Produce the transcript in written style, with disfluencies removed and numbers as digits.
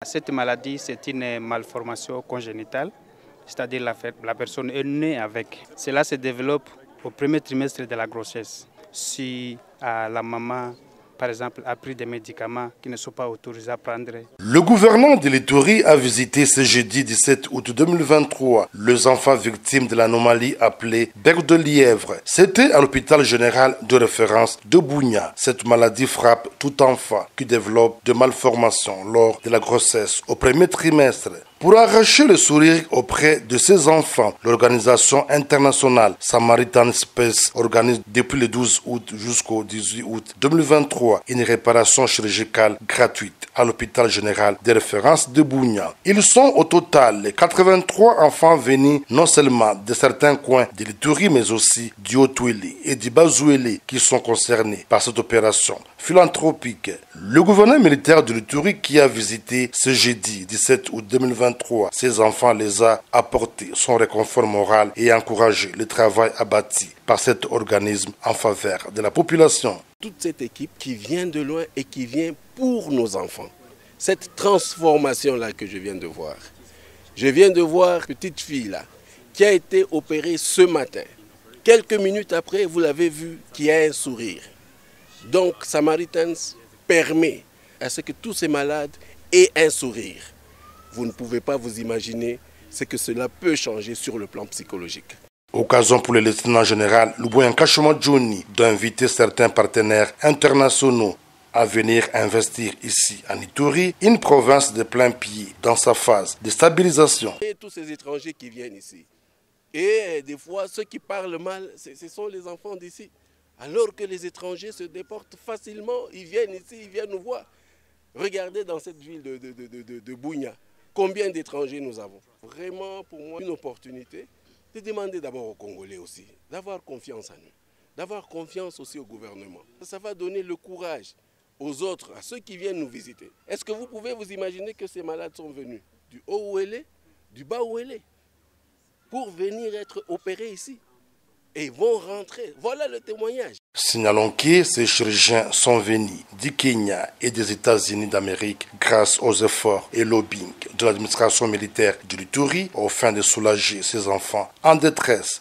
Cette maladie, c'est une malformation congénitale, c'est-à-dire la personne est née avec. Cela se développe au premier trimestre de la grossesse. Si la maman, par exemple, a pris des médicaments qui ne sont pas autorisés à prendre. Le gouverneur de l'Ituri a visité ce jeudi 17 août 2023 les enfants victimes de l'anomalie appelée bec de lièvre. C'était à l'hôpital général de référence de Bunia. Cette maladie frappe tout enfant qui développe de malformations lors de la grossesse au premier trimestre. Pour arracher le sourire auprès de ces enfants, l'organisation internationale Samaritan Space organise depuis le 12 août jusqu'au 18 août 2023 une réparation chirurgicale gratuite à l'hôpital général de référence de Bunia. Ils sont au total 83 enfants venus non seulement de certains coins de l'Ituri mais aussi du Haut-Ouélé et du Bas-Ouélé qui sont concernés par cette opération philanthropique. Le gouverneur militaire de l'Ituri qui a visité ce jeudi 17 août 2023 ces enfants les a apporté son réconfort moral et encouragé le travail abattu par cet organisme en faveur de la population. Toute cette équipe qui vient de loin et qui vient pour nos enfants. Cette transformation-là que je viens de voir. Je viens de voir une petite fille là qui a été opérée ce matin. Quelques minutes après, vous l'avez vu, qui a un sourire. Donc, Samaritans permet à ce que tous ces malades aient un sourire. Vous ne pouvez pas vous imaginer ce que cela peut changer sur le plan psychologique. Occasion pour le lieutenant général Luboyanka Johnny d'inviter certains partenaires internationaux à venir investir ici en Ituri, une province de plein pied dans sa phase de stabilisation. Et tous ces étrangers qui viennent ici, et des fois ceux qui parlent mal, ce sont les enfants d'ici. Alors que les étrangers se déportent facilement, ils viennent ici, ils viennent nous voir. Regardez dans cette ville de Bunia, combien d'étrangers nous avons. Vraiment pour moi une opportunité de demander d'abord aux Congolais aussi, d'avoir confiance en nous, d'avoir confiance aussi au gouvernement. Ça va donner le courage aux autres, à ceux qui viennent nous visiter. Est-ce que vous pouvez vous imaginer que ces malades sont venus du Haut-Ouélé, du Bas-Ouélé, pour venir être opérés ici et vont rentrer? Voilà le témoignage. Signalons que ces chirurgiens sont venus du Kenya et des États-Unis d'Amérique grâce aux efforts et lobbying de l'administration militaire de l'Ituri afin de soulager ces enfants en détresse.